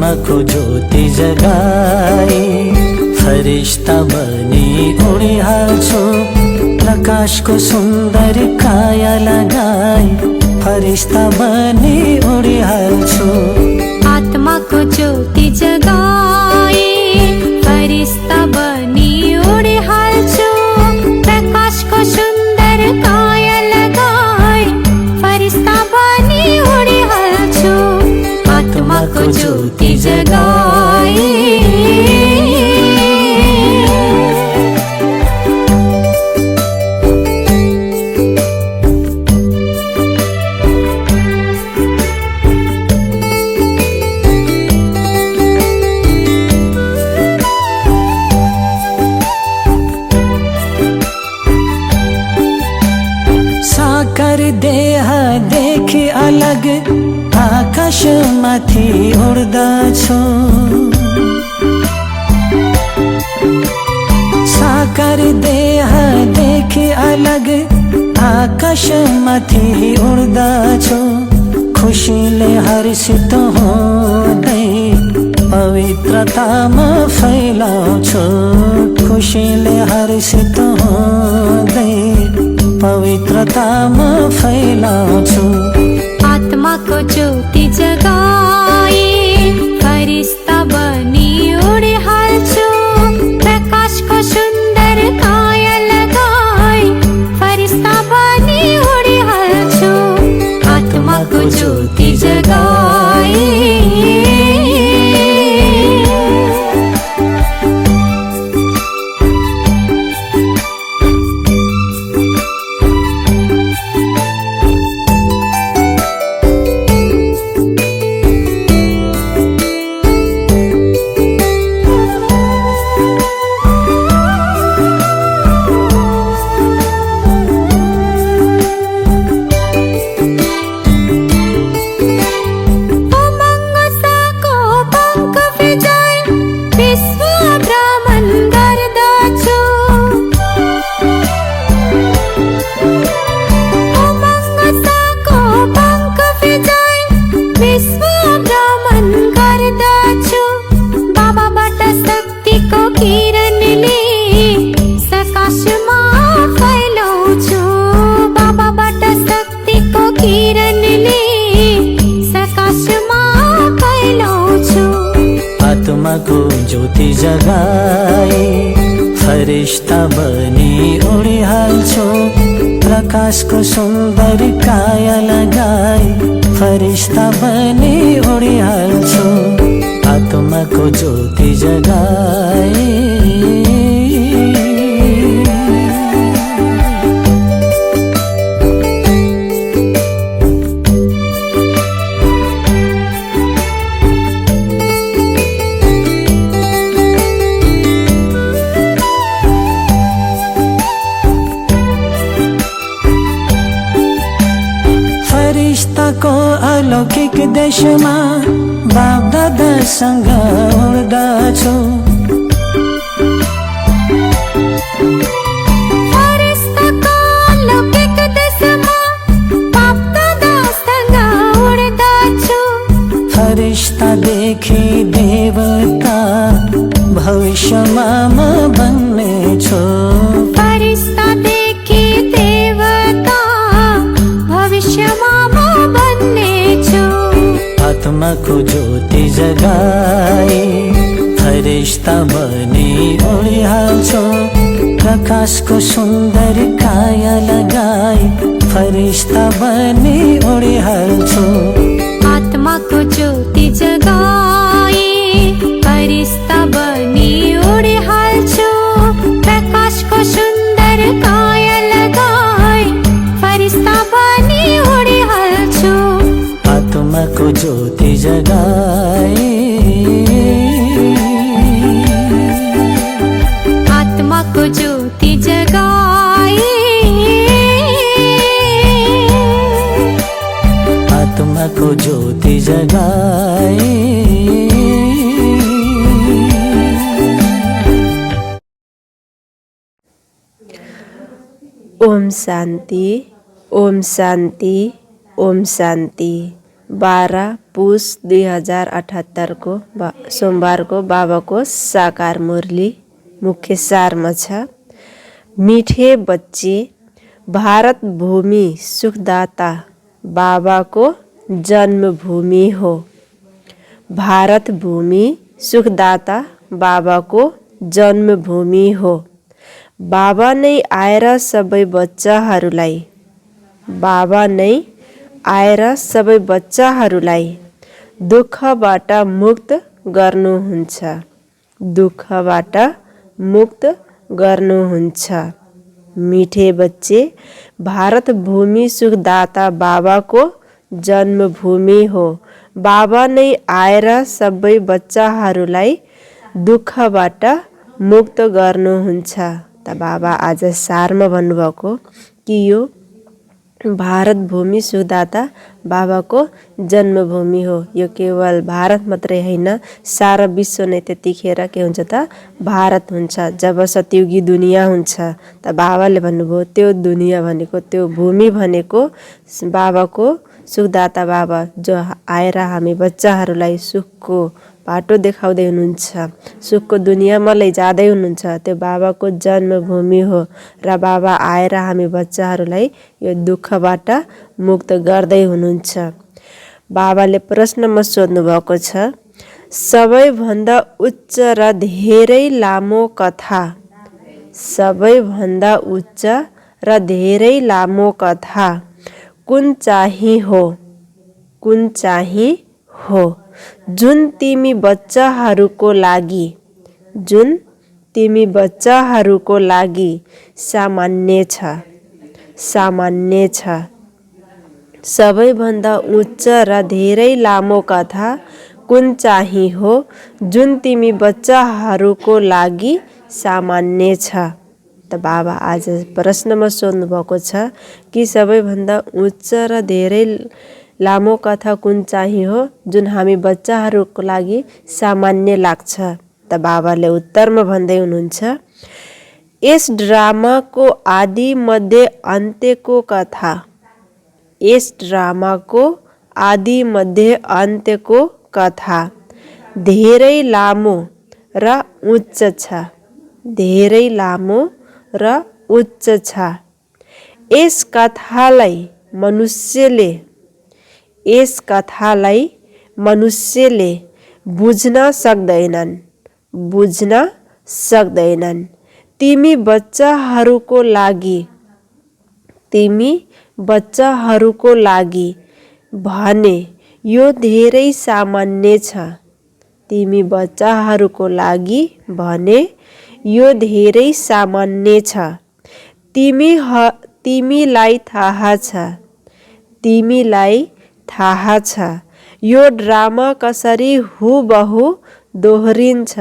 आत्माको ज्योति जगाई फरिश्ता बनी उडिहाल्छु। प्रकाशको सुन्दर काया लगाई फरिश्ता बनी उडिहाल्छु। आत्माको ज्योति जगाई फरिश्ता बनी उडिहाल्छु। प्रकाशको सुन्दर काया लगाई फरिश्ता बनी उडिहाल्छु। आत्माको ज्योति जगाई। देहदेखि अलग आकाशमाथि उड्दछु। साकार देहदेखि अलग आकाशमाथि उड्दछु। खुसीले हर्षित हुँदै पवित्रतामा फैलाउँछु। खुसीले हर्षित हुँदै पवित्रतामा फैलाउँछु। आत्माको ज्योति जगाई फरिश्ता बनी उडिहाल्छु। प्रकाशको सुन्दर काया लगाई फरिश्ता बनी उडिहाल्छु। आत्माको ज्योति जगाई। आत्माको ज्योति जगाई फरिश्ता बनी उडिहाल्छु। प्रकाशको सुन्दर काया लगाई फरिश्ता बनी उडिहाल्छु। आत्माको ज्योति जगाई। फरिश्ताको अलौकिक देशमा बाप दादासँग उड्दछु। फरिश्ताको अलौकिक देशमा बाप दादासँग उड्दछु। फरिश्तादेखि देवता भविष्यमा म बन्नेछु। फरिश्तादेखि देवता भविष्यमा म बन्नेछु। आत्माको ज्योति जगाई फरिश्ता बनी उडिहाल्छु। प्रकाशको सुन्दर काया लगाई फरिश्ता बनी उडिहाल्छु। आत्माको ज्योति जगाई फरिश्ता बनी उडिहाल्छु। प्रकाशको सुन्दर काया लगाई फरिश्ता बनी उडिहाल्छु। आत्माको ज्योति जगाई। आत्माको ज्योति जगाई। आत्माको ज्योति जगाई। ओम शांति, ओम शांति, ओम शांति। 12 पुस 2078 को सोमबार को बाबाको साकार मुरली मुख्य सारमा छ। मीठे बच्चे भारत भूमि सुखदाता बाबाको जन्मभूमि हो। भारत भूमि सुखदाता बाबाको जन्मभूमि हो। बाबा नै आएर सबै बच्चाहरूलाई दुःखबाट मुक्त गर्नुहुन्छ। दुःखबाट मुक्त गर्नुहुन्छ। मीठे बच्चे भारत भूमि सुखदाता बाबाको जन्मभूमि हो। बाबा नै आएर सबै बच्चाहरूलाई दुःखबाट मुक्त गर्नुहुन्छ। त बाबा आज सारमा भन्नुभएको कि यो भारत भूमि सुखदाता बाबाको जन्मभूमि हो। यो केवल भारत मात्रै होइन, सारा विश्व नै त्यतिखेर के हुन्छ त भारत हुन्छ। जब सतयुगी दुनियाँ हुन्छ त बाबाले भन्नुभयो त्यो दुनियाँ भनेको त्यो भूमि भनेको बाबाको सुखदाता बाबा जो आएर हामी बच्चाहरूलाई सुखको बाटो देखाउँदै हुनुहुन्छ, सुखको दुनियाँमा लैजाँदै हुनुहुन्छ। त्यो बाबाको जन्मभूमि हो र बाबा आएर हामी बच्चाहरूलाई यो दुःखबाट मुक्त गर्दै हुनुहुन्छ। बाबाले प्रश्नमा सोध्नु भएको छ, सबैभन्दा उच्च र धेरै लामो कथा, सबैभन्दा उच्च र धेरै लामो कथा कुन चाहिँ हो? कुन चाहिँ हो? जुन तिमी बच्चाहरूको लागि, जुन तिमी बच्चाहरूको लागि सामान्य छ, सामान्य छ। सबैभन्दा उच्च र धेरै लामो कथा कुन चाहिँ हो जुन तिमी बच्चाहरूको लागि सामान्य छ? त बाबा आज प्रश्नमा सोध्नु भएको छ कि सबैभन्दा उच्च र धेरै लामो कथा कुन चाहिँ हो जुन हामी बच्चाहरूको लागि सामान्य लाग्छ? त बाबाले उत्तरमा भन्दै हुनुहुन्छ, यस ड्रामाको आदि मध्य अन्त्यको कथा, यस ड्रामाको आदि मध्य अन्त्यको कथा धेरै लामो र उच्च छ, धेरै लामो र उच्च छ। यस कथालाई मनुष्यले बुझ्न सक्दैनन्, बुझ्न सक्दैनन्। तिमी बच्चाहरूको लागि भने यो धेरै सामान्य छ। तिमी बच्चाहरूको लागि भने यो धेरै सामान्य छ। तिमीलाई थाहा छ, तिमीलाई थाहा छ यो ड्रामा कसरी हुबहु दोहोरिन्छ,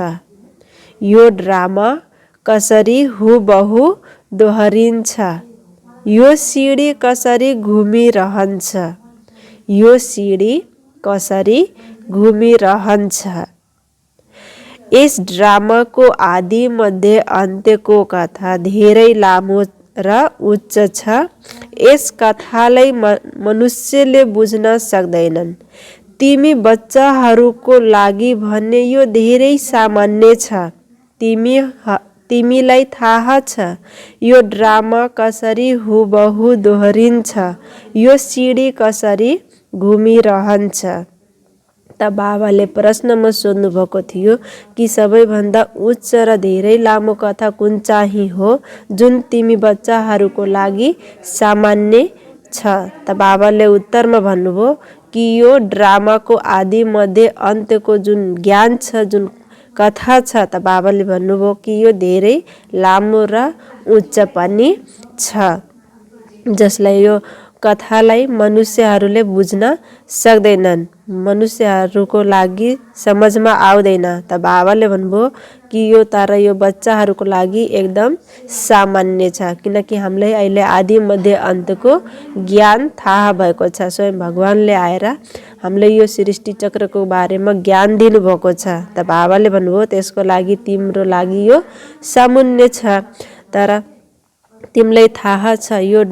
यो ड्रामा कसरी हुबहु दोहोरिन्छ। यो सिडी कसरी घुमिरहन्छ, यो सिडी कसरी घुमिरहन्छ। यस ड्रामाको आदि मध्य अन्त्यको कथा धेरै लामो र उच्च छ। यस कथालाई मनुष्यले बुझ्न सक्दैनन्। तिमी बच्चाहरूको लागि भने यो धेरै सामान्य छ। तिमीलाई थाहा छ यो ड्रामा कसरी हुबहु दोहोरिन्छ, यो सिडी कसरी घुमिरहन्छ। त बाबाले प्रश्नमा सोध्नु भएको थियो कि सबैभन्दा उच्च र धेरै लामो कथा कुन चाहिँ हो जुन तिमी बच्चाहरूको लागि सामान्य छ? त बाबाले उत्तरमा भन्नुभयो कि यो ड्रामाको आदि मध्य अन्त्यको जुन ज्ञान छ, जुन कथा छ, त बाबाले भन्नुभयो कि यो धेरै लामो र उच्च पनि छ, जसलाई यो कथालाई मनुष्यहरूले बुझ्न सक्दैनन्, मनुष्यहरूको लागि समझमा आउँदैन। त बाबाले भन्नुभयो कि यो तर यो बच्चाहरूको लागि एकदम सामान्य छ, किनकि हामीलाई अहिले आदि मध्य अन्त्यको ज्ञान थाहा भएको छ। स्वयं भगवानले आएर हामीलाई यो सृष्टि चक्रको बारेमा ज्ञान दिनुभएको छ। त बाबाले भन्नुभयो त्यसको लागि तिम्रो लागि यो सामान्य छ, तर तिमीलाई थाहा छ यो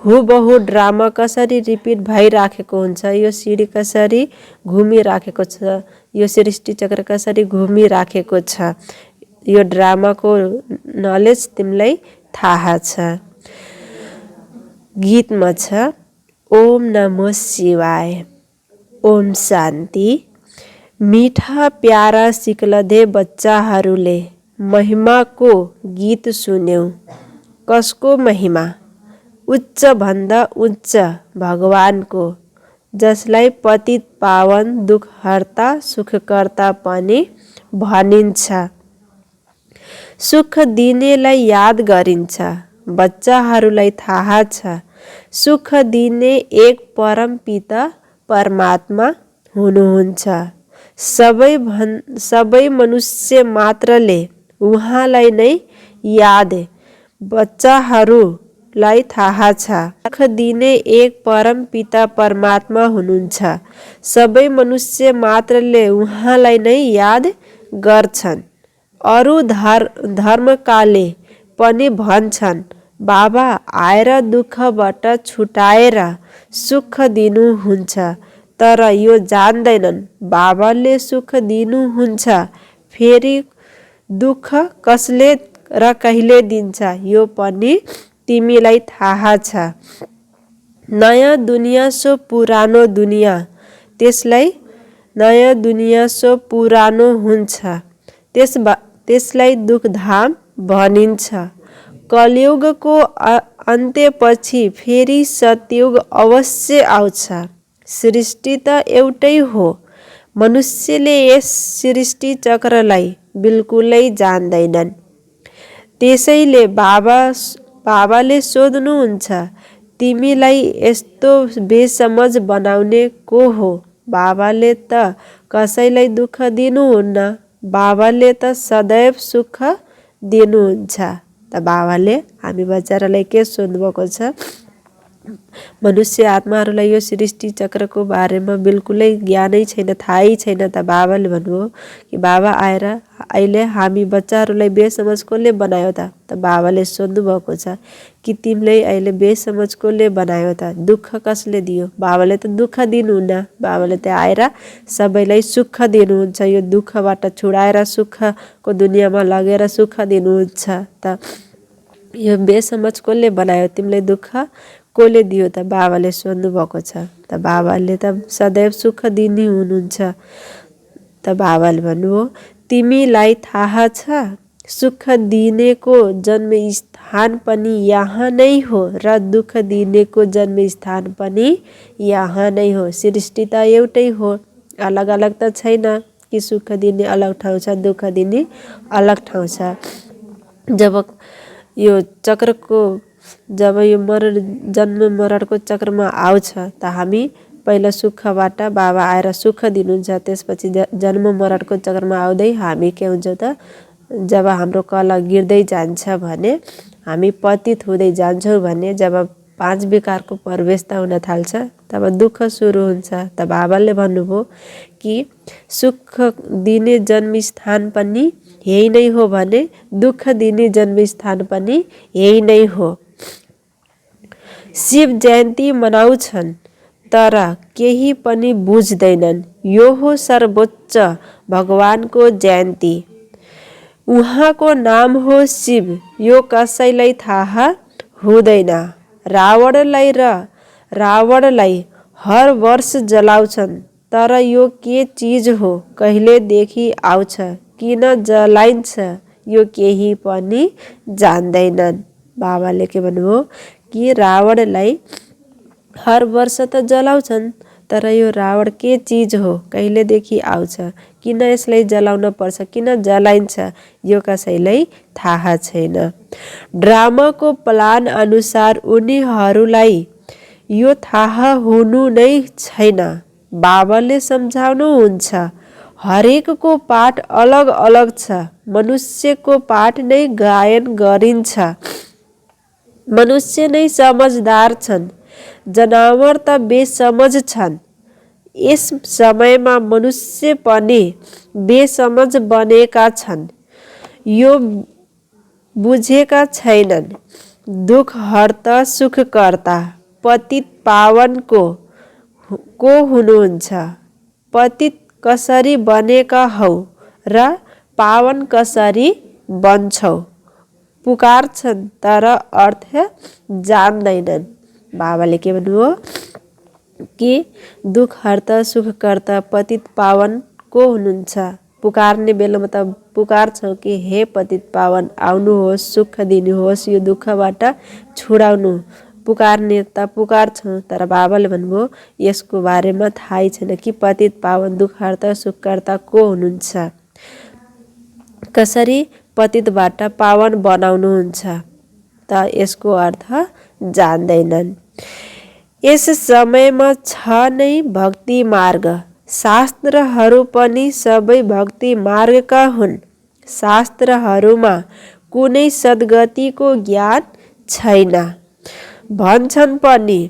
हुबहु ड्रामा कसरी रिपिट भइराखेको हुन्छ, यो सिडी कसरी घुमिराखेको छ, यो सृष्टि चक्र कसरी घुमिराखेको छ, यो ड्रामाको नलेज तिमीलाई थाहा छ। गीतमा छ ओम नमो शिवाय, ओम शान्ति। मिठा प्यारा सिक्लधे बच्चाहरूले महिमाको गीत सुन्यौ। कसको महिमा? उच्च भन्दा उच्च भगवानको, जसलाई पतित पावन दुखहर्ता सुखकर्ता पनि भनिन्छ। सुख दिनेलाई याद गरिन्छ। बच्चाहरूलाई थाहा छ सुख दिने एक परम पिता परमात्मा हुनुहुन्छ। सबै मनुष्य मात्रले उहाँलाई नै याद। बच्चाहरूलाई थाहा छ सुख दिने एक परम पिता परमात्मा हुनुहुन्छ। सबै मनुष्य मात्रले उहाँलाई नै याद गर्छन्। अरू धर्मकाले पनि भन्छन् बाबा आएर दुःखबाट छुटाएर सुख दिनुहुन्छ, तर यो जान्दैनन् बाबाले सुख दिनुहुन्छ फेरि दुःख कसले र कहिले दिन्छ यो पनि तिमीलाई थाहा छ। नयाँ दुनियाँ सो पुरानो दुनियाँ, त्यसलाई नयाँ दुनियाँ सो पुरानो हुन्छ, त्यसलाई दुखधाम भनिन्छ। कलियुगको अन्त्यपछि फेरि सतयुग अवश्य आउँछ। सृष्टि त एउटै हो, मनुष्यले यस सृष्टि चक्रलाई बिल्कुलै जान्दैनन्। त्यसैले बाबाले सोध्नुहुन्छ तिमीलाई यस्तो बेसमझ बनाउने को हो? बाबाले त कसैलाई दुःख दिनुहुन्न, बाबाले त सदैव सुख दिनुहुन्छ। त बाबाले हामी बच्चाहरूलाई के सोध्नुभएको छ? मनुष्य आत्माहरूलाई यो सृष्टि चक्रको बारेमा बिल्कुलै ज्ञानै छैन, थाहै छैन। त बाबाले भन्नुभयो कि बाबा आएर अहिले हामी बच्चाहरूलाई बेसमझ कसले बनायो त? त बाबाले सोध्नुभएको छ कि तिमीलाई अहिले बेसमझ कसले बनायो त? दुःख कसले दियो? बाबाले त दुःख दिनुहुन्न, बाबाले त आएर सबैलाई सुख दिनुहुन्छ। यो दुःखबाट छुडाएर सुखको दुनियाँमा लगेर सुख दिनुहुन्छ। त यो बेसमझ कसले बनायो? तिमीलाई दुःख कसले दियो त? बाबाले सोध्नु भएको छ। त बाबाले त सदैव सुख दिने हुनुहुन्छ। त बाबाले भन्नुभयो तिमीलाई थाहा छ सुख दिनेको जन्मस्थान पनि यहाँ नै हो र दुःख दिनेको जन्मस्थान पनि यहाँ नै हो। सृष्टि त एउटै हो, अलग अलग त छैन कि सुख दिने अलग ठाउँ छ, दुःख दिने अलग ठाउँ छ। जब यो चक्रको जब यो जन्म मरणको चक्रमा आउँछ त हामी पहिला सुखबाट बाबा आएर सुख दिनुहुन्छ, त्यसपछि जन्म मरणको चक्रमा आउँदै हामी के हुन्छ त? जब हाम्रो कला गिर्दै जान्छ भने हामी पतित हुँदै जान्छौँ भने जब 5 विकारको प्रवेशता हुन थाल्छ तब दुःख सुरु हुन्छ। त बाबाले भन्नुभयो कि सुख दिने जन्मस्थान पनि यही नै हो भने दुःख दिने जन्मस्थान पनि यही नै हो। शिव जयन्ती मनाउँछन् तर केही पनि बुझ्दैनन् यो हो सर्वोच्च भगवानको जयन्ती। उहाँको नाम हो शिव, यो कसैलाई थाहा हुँदैन। रावणलाई हर वर्ष जलाउँछन्, तर यो के चीज हो, कहिलेदेखि आउँछ, किन जलाइन्छ यो केही पनि जान्दैनन्। बाबाले के भन्नुभयो कि रावणलाई हर वर्ष त जलाउँछन्, तर यो रावण के चीज हो, कहिलेदेखि आउँछ, किन यसलाई जलाउन पर्छ, किन जलाइन्छ यो कसैलाई थाहा छैन। ड्रामाको प्लान अनुसार उनीहरूलाई यो थाहा हुनु नै छैन। बाबाले सम्झाउनुहुन्छ हरेकको पाठ अलग अलग छ। मनुष्यको पाठ नै गायन गरिन्छ। मनुष्य नै समझदार छन्, जनावर त बेसमझ छन्। यस समयमा मनुष्य पनि बेसमझ बनेका छन्, यो बुझेका छैनन्। दुख हर्ता सुख कर्ता पतित पावन को हुनुहुन्छ? पतित कसरी बनेका हौ र पावन कसरी बन्छौ? पुकार्छन् तर अर्थ जान्दैनन्। बाबाले के भन्नुभयो कि दुख हर्ता सुख कर्ता पतित पावन को हुनुहुन्छ? पुकार्ने बेलामा त पुकार्छौँ कि हे पतित पावन आउनुहोस्, सुख दिनुहोस्, यो दुःखबाट छुडाउनु। पुकार्ने त पुकार्छौँ, तर बाबाले भन्नुभयो यसको बारेमा थाहै छैन कि पतित पावन दुख हर्ता सुख कर्ता को हुनुहुन्छ, कसरी पतितबाट पावन बनाउनुहुन्छ, त यसको अर्थ जान्दैनन्। यस समयमा छ नै भक्ति मार्ग, शास्त्रहरू पनि सबै भक्ति मार्गका हुन्। शास्त्रहरूमा कुनै सद्गतिको ज्ञान छैन भन्छन् पनि।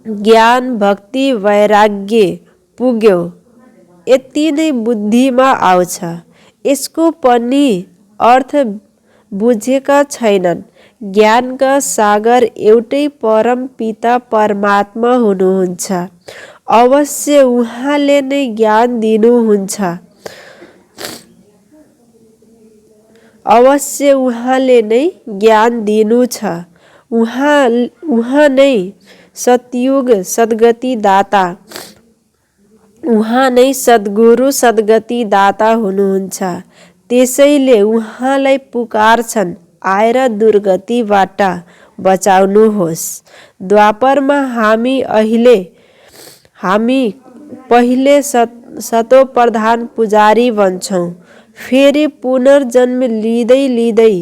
ज्ञान भक्ति वैराग्य पुग्यो यति नै बुद्धिमा आउँछ। यसको पनि अर्थ बुझेका छैनन्। ज्ञानका सागर एउटै परम पिता परमात्मा हुनुहुन्छ। अवश्य उहाँले नै ज्ञान दिनुहुन्छ। अवश्य उहाँले नै ज्ञान दिनु छ। उहाँ नै सतयुग सद्गति दाता, उहाँ नै सद्गुरु सद्गति दाता हुनुहुन्छ। त्यसैले उहाँलाई पुकार्छन् आएर दुर्गतिबाट बचाउनुहोस्। द्वापरमा हामी पहिले सतो प्रधान पुजारी बन्छौँ, फेरि पुनर्जन्म लिँदै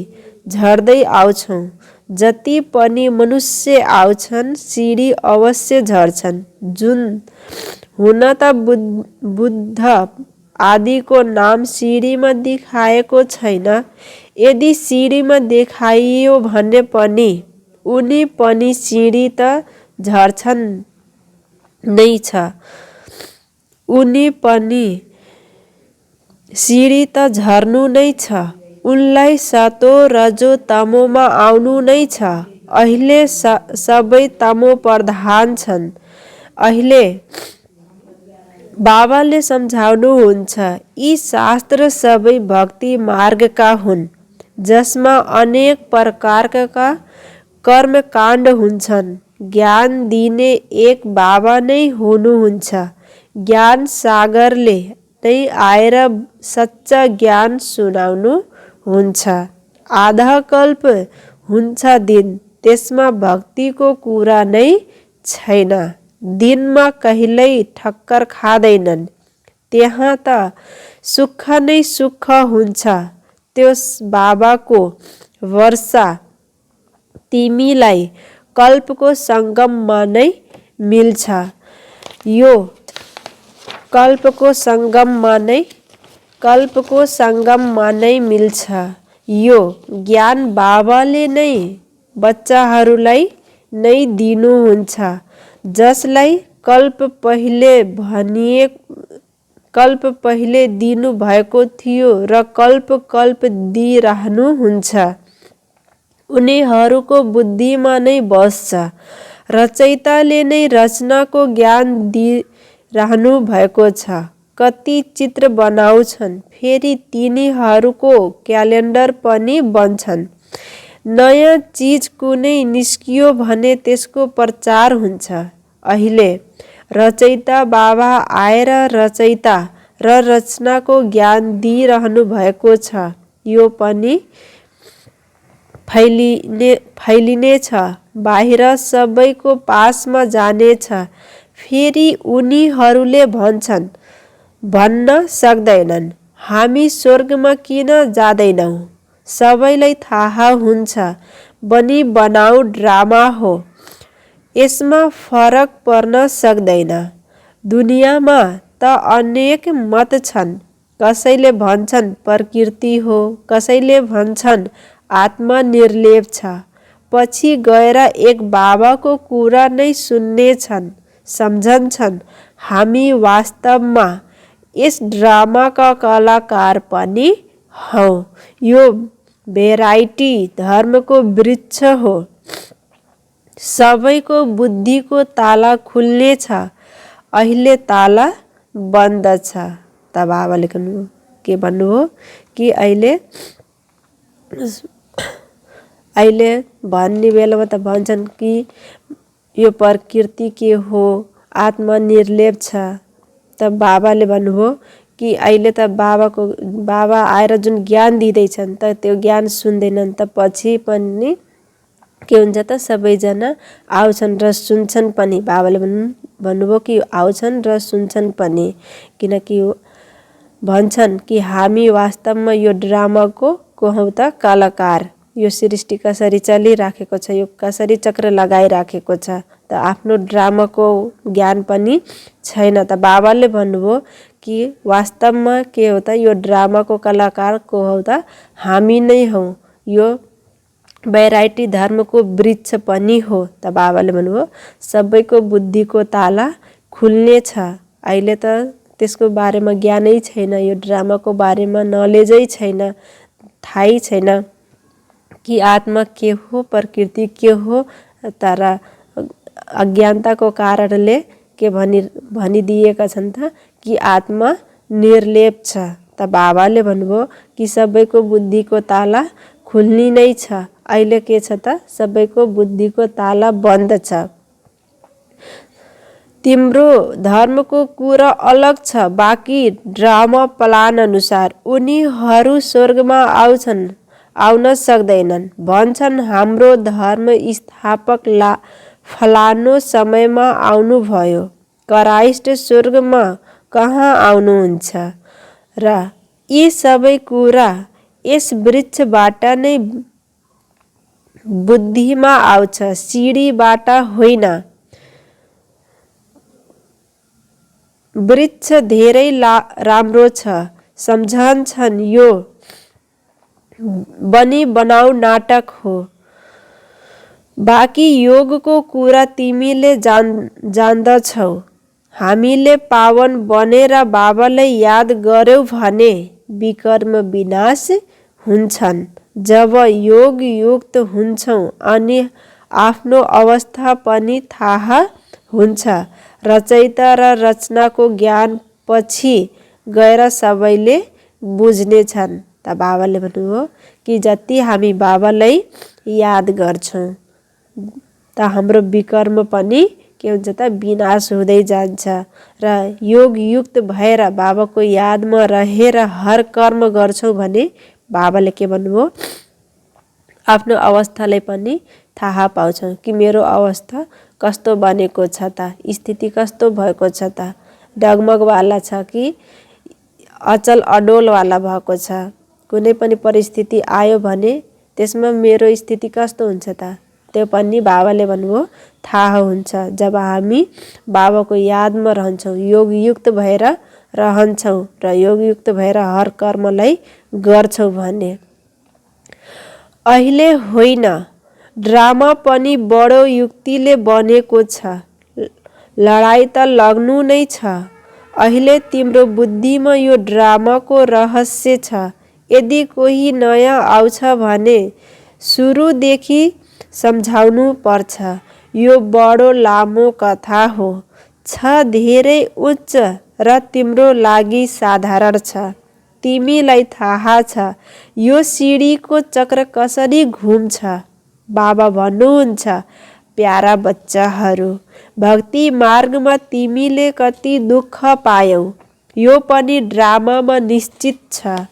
झर्दै आउँछौँ। जति पनि मनुष्य आउँछन् सिडी अवश्य झर्छन्। हुन त बुद्ध आदिको नाम सिडीमा देखाएको छैन। यदि सिडीमा देखाइयो भने पनि उनी पनि सिडी त झर्छन् नै छ। उनी पनि सिडी त झर्नु नै छ। उनलाई सतो रजो तमोमा आउनु नै छ। अहिले सबै तमो प्रधान छन्। अहिले बाबाले सम्झाउनुहुन्छ यी शास्त्र सबै भक्ति मार्गका हुन्, जसमा अनेक प्रकारका कर्मकाण्ड हुन्छन्। ज्ञान दिने एक बाबा नै हुनुहुन्छ। ज्ञान सागरले नै आएर सच्चा ज्ञान सुनाउनु हुन्छ। आधा कल्प हुन्छ दिन, त्यसमा भक्तिको कुरा नै छैन। दिनमा कहिल्यै ठक्कर खाँदैनन्, त्यहाँ त सुख नै सुख हुन्छ। त्यस बाबाको वर्षा तिमीलाई कल्पको सङ्गममा नै मिल्छ। यो कल्पको सङ्गममा नै मिल्छ। यो ज्ञान बाबाले नै बच्चाहरूलाई नै दिनुहुन्छ, जसलाई कल्प पहिले दिनु भएको थियो र कल्प दिइरहनुहुन्छ। उनीहरूको बुद्धिमा नै बस्छ। रचयिताले नै रचनाको ज्ञान दिइरहनु भएको छ। कति चित्र बनाउँछन्, फेरि तिनीहरूको क्यालेन्डर पनि बन्छन्। नयाँ चिज कुनै निस्कियो भने त्यसको प्रचार हुन्छ। अहिले रचयिता बाबा आएर रचयिता र रचनाको ज्ञान दिइरहनु भएको छ। यो पनि फैलिनेछ, बाहिर सबैको पासमा जानेछ। फेरि उनीहरूले भन्न सक्दैनन् हामी स्वर्गमा किन जाँदैनौँ। सबैलाई थाहा हुन्छ बनी बनाऊ ड्रामा हो, यसमा फरक पर्न सक्दैन। दुनियाँमा त अनेक मत छन्। कसैले भन्छन् प्रकृति हो, कसैले भन्छन् आत्मा निर्लेप छ। पछि गएर एक बाबाको कुरा नै सुन्नेछन्, सम्झन्छन् हामी वास्तवमा यस ड्रामाका कलाकार पनि हौँ। यो भेराइटी धर्मको वृक्ष हो। सबैको बुद्धिको ताला खुल्नेछ, अहिले ताला बन्द छ। त बाबाले के भन्नुभयो कि अहिले भन्ने बेलामा त भन्छन् कि यो प्रकृति के हो, आत्मा निर्लेप छ। त बाबाले भन्नुभयो कि अहिले त बाबा आएर जुन ज्ञान दिँदैछन् त त्यो ज्ञान सुन्दैनन् त पछि पनि के हुन्छ त सबैजना आउँछन् र सुन्छन् पनि। बाबाले भन्नुभयो कि आउँछन् र सुन्छन् पनि, किनकि भन्छन् कि हामी वास्तवमा यो ड्रामाको को हौँ त कलाकार। यो सृष्टि कसरी चलिराखेको छ, यो कसरी चक्र लगाइराखेको छ, त आफ्नो ड्रामाको ज्ञान पनि छैन। त बाबाले भन्नुभयो कि वास्तवमा के हो त यो ड्रामाको कलाकार को हौ त हामी नै हौ, यो भेराइटी धर्मको वृक्ष पनि हो। त बाबाले भन्नुभयो सबैको बुद्धिको ताला खुल्ने छ, अहिले त त्यसको बारेमा ज्ञानै छैन, यो ड्रामाको बारेमा नलेजै छैन, थाहै छैन कि आत्मा के हो, प्रकृति के हो। तर अज्ञानताको कारणले के भनिदिएका छन् त कि आत्मा निर्लेप छ। त बाबाले भन्नुभयो कि सबैको बुद्धिको ताला खुल्नी नै छ, अहिले के छ त सबैको बुद्धिको ताला बन्द छ। तिम्रो धर्मको कुरा अलग छ, बाँकी ड्रामा प्लान अनुसार उनीहरू स्वर्गमा आउन सक्दैनन्। भन्छन् हाम्रो धर्म स्थापक फलानो समयमा आउनुभयो, क्राइस्ट स्वर्गमा कहाँ आउनुहुन्छ र यी सबै कुरा यस वृक्षबाट नै बुद्धिमा आउँछ, सिडीबाट होइन। वृक्ष धेरै राम्रो छ, सम्झन्छन् यो बनी बनाऊ नाटक हो। बाँकी योगको कुरा तिमीले जान्दछौ। हामीले पावन बनेर बाबालाई याद गर्यौ भने विकर्म विनाश हुन्छन्। जब योग युक्त हुन्छौ अनि आफ्नो अवस्था पनि थाहा हुन्छ, रचयिता र रचनाको ज्ञान पछि गएर सबैले बुझ्नेछन्। त बाबाले भन्नुभयो कि जति हामी बाबालाई याद गर्छौँ त हाम्रो विकर्म पनि के हुन्छ त विनाश हुँदै जान्छ र योग युक्त भएर बाबाको यादमा रहेर हर कर्म गर्छौँ भने बाबाले के भन्नुभयो आफ्नो अवस्थालाई पनि थाहा पाउँछौँ कि मेरो अवस्था कस्तो बनेको छ त, स्थिति कस्तो भएको छ त, डगमगवाला छ कि अचल अडोलवाला भएको छ। कुनै पनि परिस्थिति आयो भने त्यसमा मेरो स्थिति कस्तो हुन्छ त त्यो पनि बाबाले भन्नुभयो थाहा हुन्छ। जब हामी बाबाको यादमा रहन्छौँ, योग युक्त भएर रहन्छौँ र योग युक्त भएर हर कर्मलाई गर्छौँ भने। अहिले होइन, ड्रामा पनि बडो युक्तिले बनेको छ, लडाई त लाग्नु नै छ। अहिले तिम्रो बुद्धिमा यो ड्रामाको रहस्य छ। यदि कोही नयाँ आउँछ भने सुरुदेखि सम्झाउनु पर्छ। यो बडो लामो कथा हो, छ धेरै उच्च र तिम्रो लागि साधारण छ। तिमीलाई थाहा छ यो सिडीको चक्र कसरी घुम्छ। बाबा भन्नुहुन्छ प्यारा बच्चाहरू, भक्ति मार्गमा तिमीले कति दुःख पायौ यो पनि ड्रामामा निश्चित छ।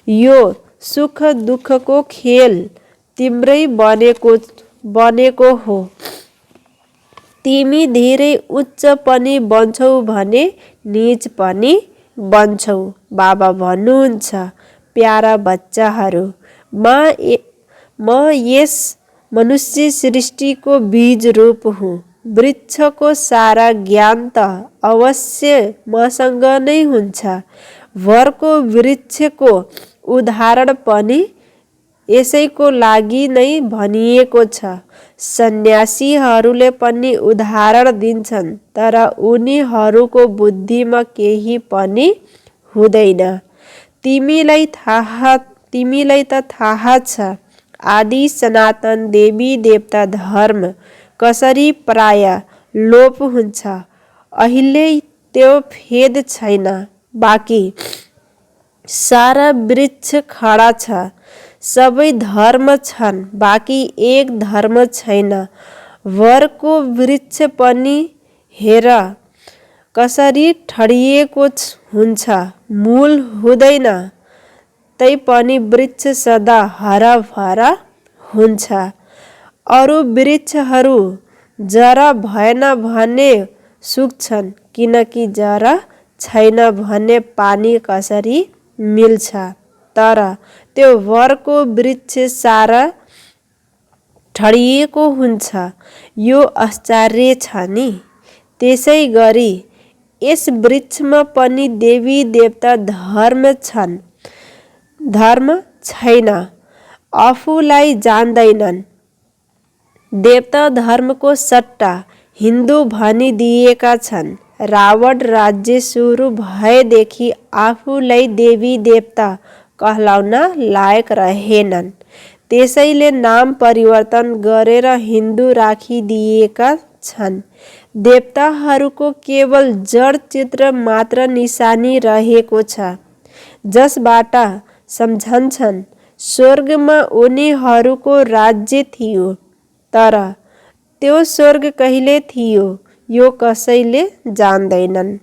यो सुख दुःखको खेल तिम्रै बनेको हो। तिमी धेरै उच्च पनि बन्छौ भने नीच पनि बन्छौ। बाबा भन्नुहुन्छ प्यारा बच्चाहरू, म यस मनुष्य सृष्टिको बीज रूप हुँ। वृक्षको सारा ज्ञान त अवश्य मसँग नै हुन्छ। वरको वृक्षको उदाहरण पनि यसैको लागि नै भनिएको छ। सन्यासीहरूले पनि उदाहरण दिन्छन्, तर उनीहरूको बुद्धिमा केही पनि हुँदैन। तिमीलाई थाहा तिमीलाई त थाहा छ आदि सनातन देवी देवता धर्म कसरी प्राय लोप हुन्छ। अहिले त्यो फेद छैन, बाँकी सारा वृक्ष खडा छ। सबै धर्म छन्, बाँकी एक धर्म छैन। वरको वृक्ष पनि हेर कसरी ठडिएको हुन्छ, मूल हुँदैन, तैपनि वृक्ष सदा हराभरा हुन्छ। अरू वृक्षहरू जरा भएन भने सुक्छन्, किनकि जरा छैन भने पानी कसरी मिल्छ। तर त्यो वरको वृक्ष सारा ठडिएको हुन्छ, यो आश्चर्य छ नि। त्यसै गरी यस वृक्षमा पनि देवी देवता धर्म छन्, धर्म छैन, आफूलाई जान्दैनन्। देवता धर्मको सट्टा हिन्दू भनिदिएका छन्। रावण राज्य सुरु भएदेखि आफूलाई देवी देवता कहलाउन लायक रहेनन्, त्यसैले नाम परिवर्तन गरेर हिन्दू राखिदिएका छन्। देवताहरूको केवल जड चित्र मात्र निशानी रहेको छ, जसबाट सम्झन्छन् स्वर्गमा उनीहरूको राज्य थियो। तर त्यो स्वर्ग कहिले थियो यो कसैले जान्दैनन्।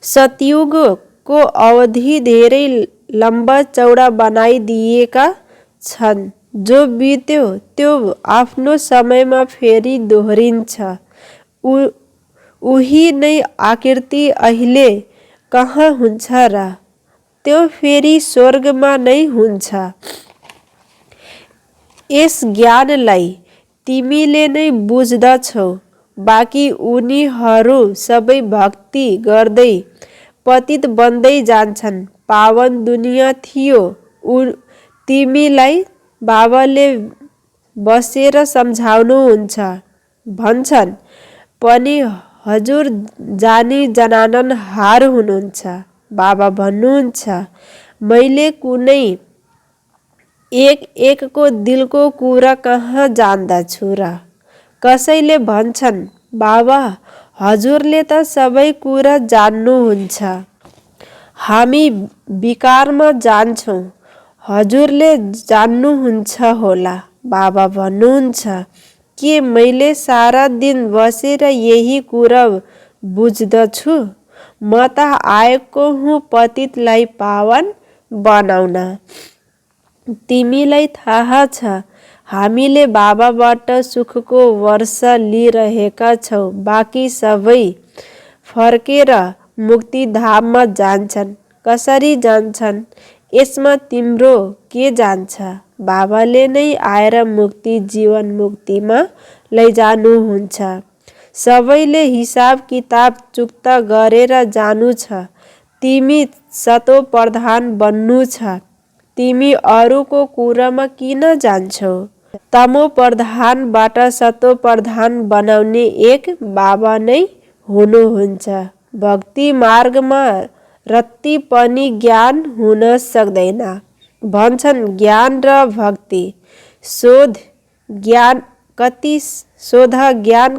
सतयुगको अवधि धेरै लम्बा चौडा बनाइदिएका छन्। जो बित्यो त्यो आफ्नो समयमा फेरि दोहोरिन्छ। उही नै आकृति अहिले कहाँ हुन्छ र? त्यो फेरि स्वर्गमा नै हुन्छ। यस ज्ञानलाई तिमीले नै बुझ्दछौ, बाँकी उनीहरू सबै भक्ति गर्दै पतित बन्दै जान्छन्। पावन दुनियाँ थियो। तिमीलाई बाबाले बसेर सम्झाउनुहुन्छ भन्छन् पनि हजुर जानी जनानन हार हुनुहुन्छ। बाबा भन्नुहुन्छ, मैले कुनै एकको दिलको कुरा कहाँ जान्दछु र? कसैले भन्छन्, बाबा हजुरले त सबै कुरा जान्नुहुन्छ, हामी विकारमा जान्छौँ, हजुरले जान्नुहुन्छ होला। बाबा भन्नुहुन्छ, के मैले सारा दिन बसेर यही कुरा बुझ्दछु? म त आएको हुँ पतितलाई पावन बनाउन। तिमीलाई थाहा छ हामीले बाबाबाट सुखको वर्षा लिइरहेका छौँ, बाँकी सबै फर्केर मुक्तिधाममा जान्छन्। कसरी जान्छन्? यसमा तिम्रो के जान्छ? बाबाले नै आएर मुक्ति जीवन मुक्तिमा लैजानुहुन्छ। सबैले हिसाब किताब चुक्ता गरेर जानु छ। तिमी सतो प्रधान बन्नु छ। तिमी अरूको कुरामा किन जान्छौ? तमो प्रधानबाट सतो प्रधान बनाउने एक बाबा नै हुनुहुन्छ। भक्ति मार्गमा रत्ती पनि ज्ञान हुन सक्दैन। भन्छन् ज्ञान र भक्ति शोध ज्ञान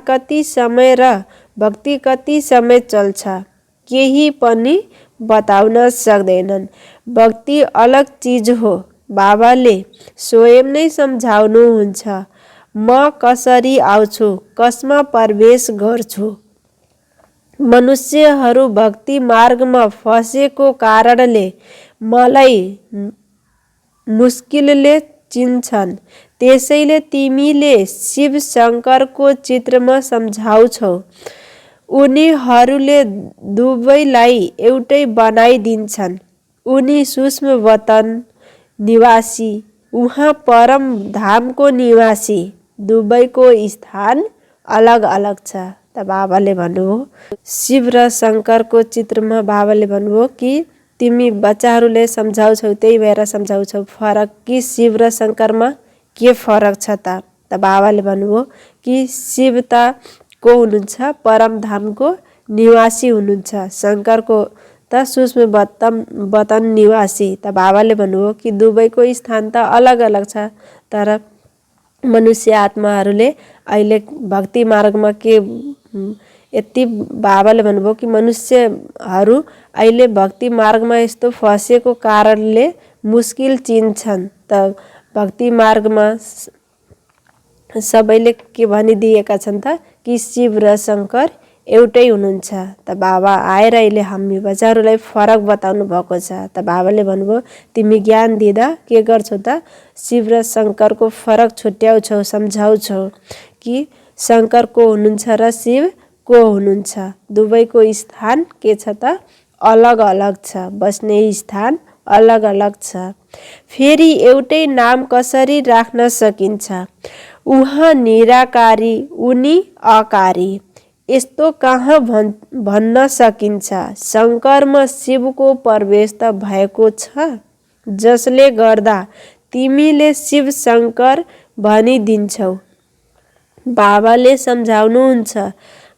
कति समय र भक्ति कति समय चल्छ, केही पनि बताउन सक्दैनन्। भक्ति अलग चिज हो। बाबाले स्वयं नै सम्झाउनुहुन्छ, म कसरी आउँछु, कसमा प्रवेश गर्छु। मनुष्यहरू भक्ति मार्गमा फँसेको कारणले मलाई मुस्किलले चिन्छन्। त्यसैले तिमीले शिव शङ्करको चित्रमा सम्झाउँछौ। उनीहरूले दुवैलाई एउटै बनाइदिन्छन्। उनी सूक्ष्म वतन निवासी, उहाँ परम धामको निवासी। दुवैको स्थान अलग अलग छ। त बाबाले भन्नुभयो, शिव र शङ्करको चित्रमा बाबाले भन्नुभयो कि तिमी बच्चाहरूले सम्झाउँछौ, त्यही भएर सम्झाउँछौ। फरक कि शिव र शङ्करमा के फरक छ त? त बाबाले भन्नुभयो कि शिव त को हुनुहुन्छ? परम धामको निवासी हुनुहुन्छ। शङ्करको त सूक्ष्म वतन निवासी। त बाबाले भन्नुभयो कि दुवैको स्थान त अलग अलग छ, तर मनुष्य आत्माहरूले अहिले भक्ति मार्गमा के यति बाबाले भन्नुभयो कि मनुष्यहरू अहिले भक्ति मार्गमा यस्तो फसेको कारणले मुस्किल चिन्छन्। त भक्ति मार्गमा सबैले के भनिदिएका छन् त कि शिव र शङ्कर एउटै हुनुहुन्छ। त बाबा आएर अहिले हामी बच्चाहरूलाई फरक बताउनु भएको छ। त बाबाले भन्नुभयो तिमी ज्ञान दिँदा के गर्छौ त शिव र शङ्करको फरक छुट्याउँछौ, सम्झाउँछौ कि शङ्कर को हुनुहुन्छ र शिव को हुनुहुन्छ। दुवैको स्थान के छ त अलग अलग छ, बस्ने स्थान अलग अलग छ। फेरि एउटै नाम कसरी राख्न सकिन्छ? उहाँ निराकारी, उनी अकारी, यस्तो कहाँ भन्न सकिन्छ? शङ्करमा शिवको प्रवेश त भएको छ, जसले गर्दा तिमीले शिव शङ्कर भनिदिन्छौ। बाबाले सम्झाउनुहुन्छ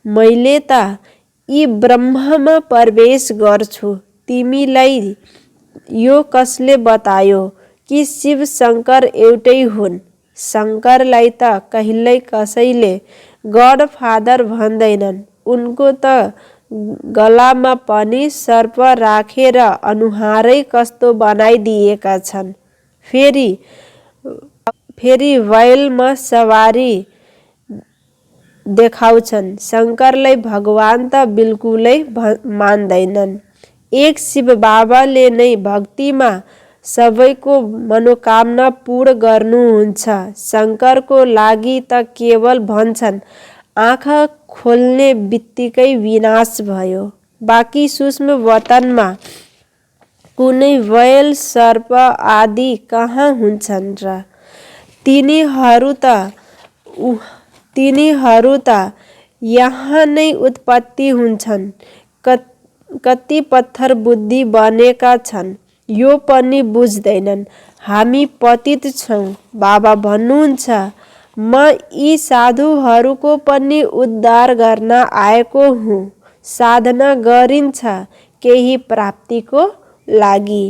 मैले त यी ब्रह्ममा प्रवेश गर्छु, तिमीलाई यो कसले बतायो कि शिव शङ्कर एउटै हुन्? शङ्करलाई त कहिल्यै कसैले गड फादर भन्दैनन्। उनको त गलामा पनि सर्प राखेर अनुहारै कस्तो बनाइदिएका छन्। फेरि बैलमा सवारी देखाउँछन्। शङ्करलाई भगवान त बिल्कुलै मान्दैनन्। एक शिव बाबाले नै भक्तिमा सबैको मनोकामना पूर्ण गर्नुहुन्छ। शङ्करको लागि त केवल भन्छन् आँखा खोल्ने बित्तिकै विनाश भयो। बाँकी सूक्ष्म वतनमा कुनै बैल सर्प आदि कहाँ हुन्छन् र? तिनीहरू त यहाँ नै उत्पत्ति हुन्छन्। कति पत्थर बुद्धि बनेका छन् यो पनि बुझ्दैनन्। हामी पतित छौँ। बाबा भन्नुहुन्छ म यी साधुहरूको पनि उद्धार गर्न आएको हुँ। साधना गरिन्छ केही प्राप्तिको लागि,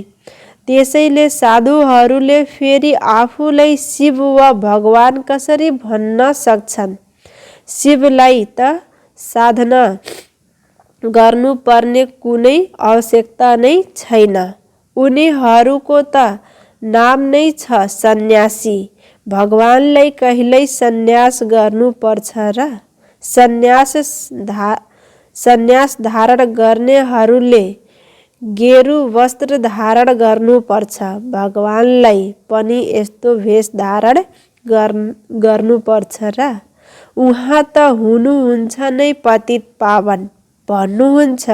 त्यसैले साधुहरूले फेरि आफूलाई शिव वा भगवान कसरी भन्न सक्छन्? शिवलाई त साधना गर्नुपर्ने कुनै आवश्यकता नै छैन। उनीहरूको त नाम नै छ सन्यासी। भगवानलाई कहिल्यै सन्यास गर्नुपर्छ र? सन्यास धारण गर्नेहरूले गेरु वस्त्र धारण गर्नुपर्छ। भगवानलाई पनि यस्तो भेष धारण गर्नुपर्छ र? उहाँ त हुनुहुन्छ नै पतित पावन। भन्नुहुन्छ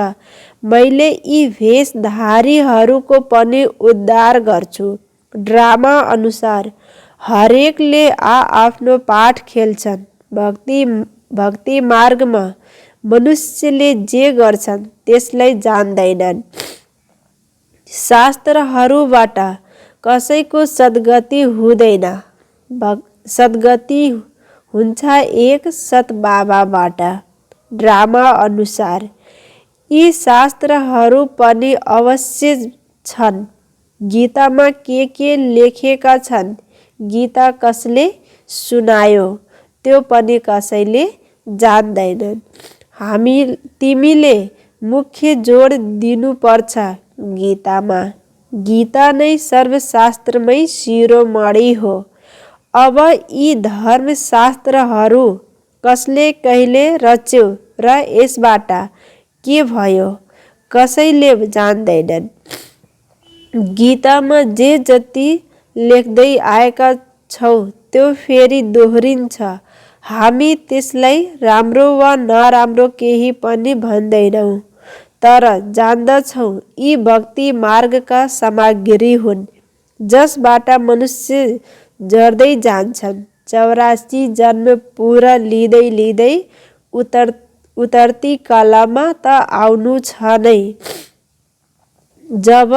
मैले यी भेषधारीहरूको पनि उद्धार गर्छु। ड्रामा अनुसार हरेकले आफ्नो पाठ खेल्छन्। भक्ति मार्गमा मनुष्यले जे गर्छन् त्यसलाई जान्दैनन्। शास्त्रहरूबाट कसैको सद्गति हुँदैन। सद्गति हुन्छ एक सत बाबाबाट। ड्रामा अनुसार यी शास्त्रहरू पनि अवश्य छन्। गीतामा के लेखेका छन्? गीता कसले सुनायो त्यो पनि कसैले जान्दैनन्। तिमीले मुख्य जोड दिनुपर्छ गीतामा। गीता नै सर्वशास्त्रमै शिरोमणि हो। अब यी धर्मशास्त्रहरू कसले कहिले रच्यो र यसबाट के भयो कसैले जान्दैनन्। गीतामा जे जति लेख्दै आएका छौ त्यो फेरि दोहोरिन्छ। हामी त्यसलाई राम्रो वा नराम्रो केही पनि भन्दैनौँ, तर जान्दछौँ यी भक्ति मार्गका सामग्री हुन् जसबाट मनुष्य जर्दै जान्छन्। 84 जन्म पुरा लिँदै उतर्ती कालमा त आउनु छ नै। जब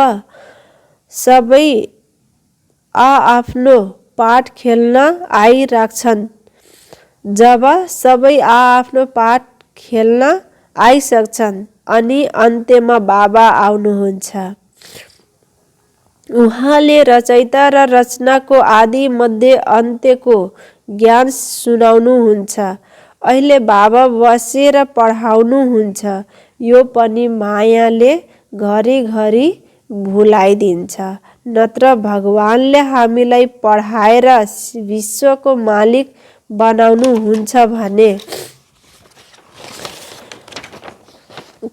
सबै आफ्नो पाठ खेल्न आइसक्छन् अनि अन्त्यमा बाबा आउनुहुन्छ। उहाँले रचयिता र रचनाको आदि मध्य अन्त्यको ज्ञान सुनाउनुहुन्छ। अहिले बाबा बसेर पढाउनुहुन्छ। यो पनि मायाले घरिघरि भुलाइदिन्छ। नत्र भगवानले हामीलाई पढाएर विश्वको मालिक बनाउनुहुन्छ भने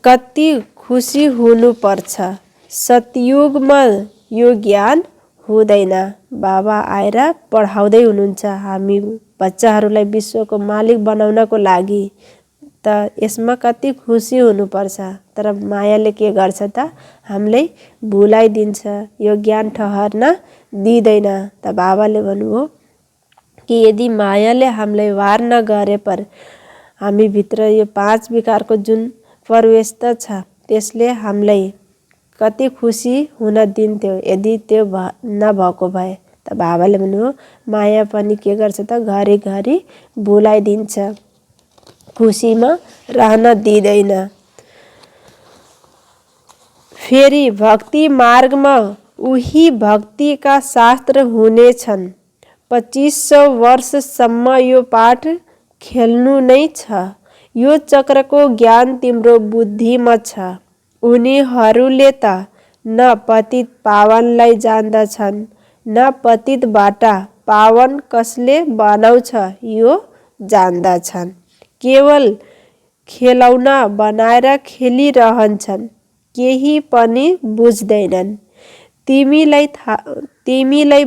कति खुसी हुनुपर्छ। सतयुगमा यो ज्ञान हुँदैन। बाबा आएर पढाउँदै हुनुहुन्छ हामी बच्चाहरूलाई विश्वको मालिक बनाउनको लागि। त यसमा कति खुसी हुनुपर्छ। तर मायाले के गर्छ त हामीलाई भुलाइदिन्छ। यो ज्ञान ठहर्न दिँदैन। त बाबाले भन्नुभयो कि यदि मायाले हामीलाई वार नगरे पर हामीभित्र यो 5 विकारको जुन प्रवेश छ त्यसले हामीलाई कति खुसी हुन दिन्थ्यो यदि त्यो नभएको भए। त बाबाले भन्नुभयो माया पनि के गर्छ त घरिघरि भुलाइदिन्छ, खुसीमा रहन दिँदैन। फेरि भक्ति मार्गमा उही भक्तिका शास्त्र हुनेछन्। 2500 वर्षसम्म यो पाठ खेल्नु नै छ। यो चक्रको ज्ञान तिम्रो बुद्धिमा छ। उनीहरूले त न पतित पावनलाई जान्दछन् न पतितबाट पावन कसले बनाउँछ यो जान्दछन्। केवल खेलौना बनाएर खेलिरहन्छन्, केही पनि बुझ्दैनन्। तिमीलाई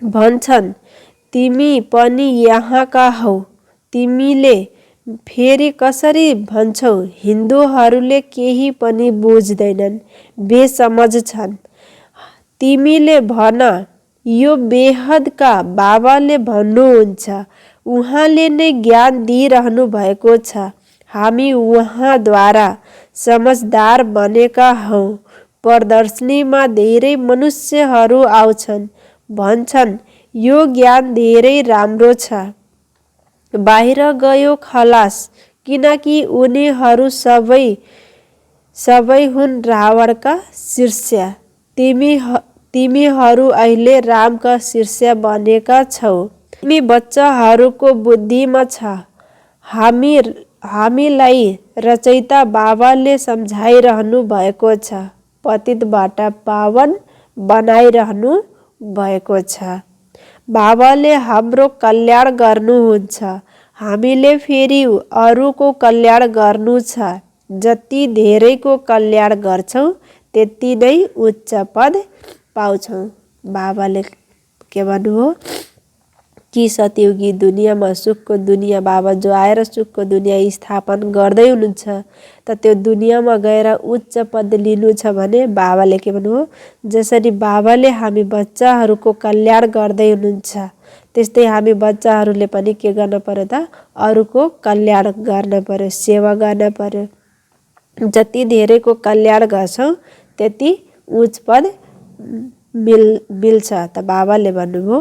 भन्छन् तिमी पनि यहाँका हौ। तिमीले फेरि कसरी भन्छौ? हिन्दूहरूले केही पनि बुझ्दैनन्, बेसमझ छन्। तिमीले भन यो बेहदका बाबाले भन्नुहुन्छ। उहाँले नै ज्ञान दिइरहनु भएको छ। हामी उहाँद्वारा समझदार बनेका हौ। प्रदर्शनीमा धेरै मनुष्यहरू आउँछन्, भन्छन् यो ज्ञान धेरै राम्रो छ। बाहिर गयो खलास, किनकि उनीहरू सबै हुन् रावणका शिष्य। तिमीहरू अहिले रामका शिष्य बनेका छौ। तिमी बच्चाहरूको बुद्धिमा छ। हामीलाई रचयिता बाबाले सम्झाइरहनु भएको छ, पतितबाट पावन बनाइरहनु भएको छ। बाबाले हाम्रो कल्याण गर्नुहुन्छ। हामीले फेरि अरूको कल्याण गर्नु छ। जति धेरैको कल्याण गर्छौँ त्यति नै उच्च पद पाउँछौँ। बाबाले के भन्नुभयो कि सतयुगी दुनियाँमा सुखको दुनियाँ बाबा जो आएर सुखको दुनियाँ स्थापन गर्दै हुनुहुन्छ। त त्यो दुनियाँमा गएर उच्च पद लिनु छ भने बाबाले के भन्नुभयो जसरी बाबाले हामी बच्चाहरूको कल्याण गर्दै हुनुहुन्छ त्यस्तै हामी बच्चाहरूले पनि के गर्न पर्यो त अरूको कल्याण गर्न पर्यो, सेवा गर्न पर्यो। जति धेरैको कल्याण गर्छौँ त्यति उच्च पद मिल्छ। त बाबाले भन्नुभयो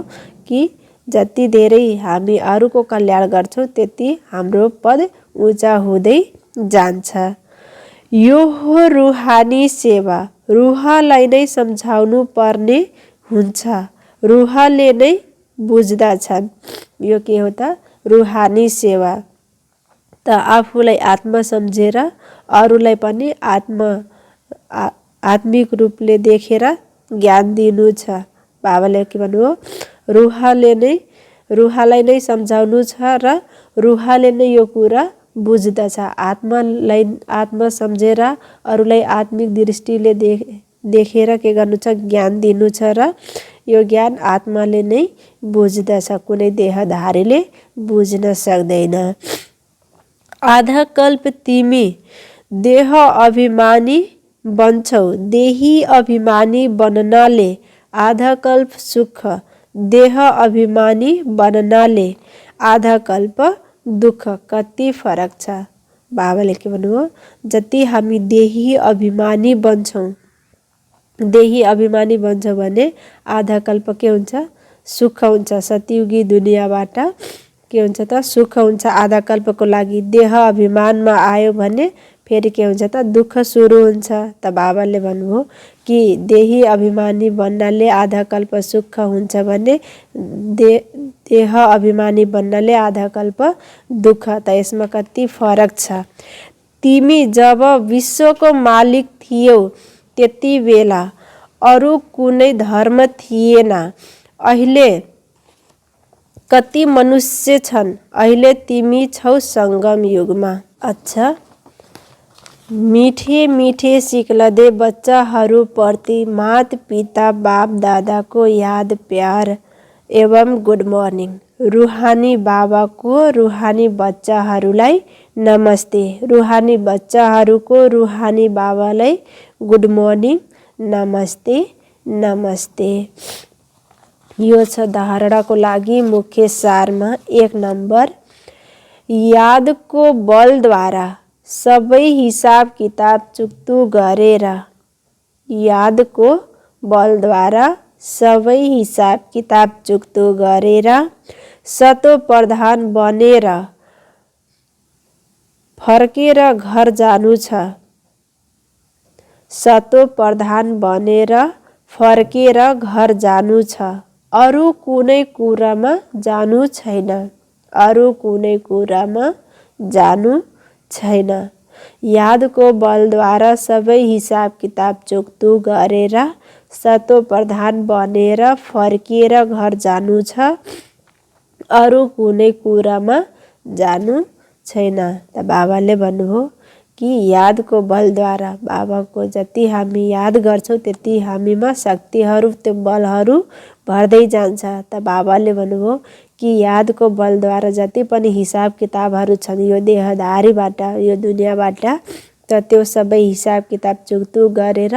कि जति धेरै हामी अरूको कल्याण गर्छौँ त्यति हाम्रो पद ऊँचा हुँदै जान्छ। यो हो रुहानी सेवा। रुहलाई नै सम्झाउनु पर्ने हुन्छ। रुहले नै बुझ्दछन्। यो के हो त रुहानी सेवा। त आफूलाई आत्मा सम्झेर अरूलाई पनि आत्मिक रूपले देखेर ज्ञान दिनु छ। बाबाले के भन्नुभयो रुहलाई नै सम्झाउनु छ र रुहले नै यो कुरा बुझ्दछ। आत्मा सम्झेर अरूलाई आत्मिक दृष्टिले देखेर के गर्नु छ ज्ञान दिनु छ र यो ज्ञान आत्माले नै बुझ्दछ, कुनै देहधारीले बुझ्न सक्दैन। आधा कल्प तिमी देह अभिमानी बन्छौ। देही अभिमानी बन्नाले आधा कल्प सुख, देह अभिमानी बन्नाले आधा कल्प दुःख। कति फरक छ। बाबाले के भन्नुभयो जति हामी देही अभिमानी बन्छौँ भने आधा कल्प के हुन्छ सुख हुन्छ। सतयुगी दुनियाँबाट के हुन्छ त सुख हुन्छ आधा कल्पको लागि। देह अभिमानमा आयो भने फेरि के हुन्छ त दुःख सुरु हुन्छ। त बाबाले भन्नुभयो कि देही अभिमानी बन्नाले आधा कल्प सुख हुन्छ भने देह अभिमानी बन्नाले आधा कल्प दुःख। त यसमा कति फरक छ। तिमी जब विश्वको मालिक थियौ त्यति बेला अरू कुनै धर्म थिएन। अहिले कति मनुष्य छन्। अहिले तिमी छौ सङ्गम युगमा। अच्छा, मीठे मीठे सिक्लदे बच्चाहरूप्रति मात पिता बाप दादाको याद प्यार एवं गुड मर्निङ। रुहानी बाबाको रुहानी बच्चाहरूलाई नमस्ते। रुहानी बच्चाहरूको रुहानी बाबालाई गुड मर्निङ, नमस्ते नमस्ते। यो छ धारणाको लागि मुख्य सारमा 1 नम्बर, यादको बलद्वारा सबै हिसाब किताब चुक्तु गरेर। यादको बलद्वारा सबै हिसाब किताब चुक्तु गरेर सतो प्रधान बनेर फर्केर घर जानु छ। सतो प्रधान बनेर फर्केर घर जानु छ। अरू कुनै कुरामा जानु छैन। अरू कुनै कुरामा जानु छैन। यादको बलद्वारा सबै हिसाब किताब चुक्तु गरेर सतो प्रधान बनेर फर्किएर घर जानु छ। अरू कुनै कुरामा जानु छैन। त बाबाले भन्नुभयो कि यादको बलद्वारा बाबाको जति हामी याद गर्छौँ त्यति हामीमा शक्तिहरू त्यो बलहरू भर्दै जान्छ। त बाबाले भन्नुभयो कि यादको बलद्वारा जति पनि हिसाब किताबहरू छन् यो देहधारीबाट यो दुनियाँबाट त त्यो सबै हिसाब किताब चुक्तु गरेर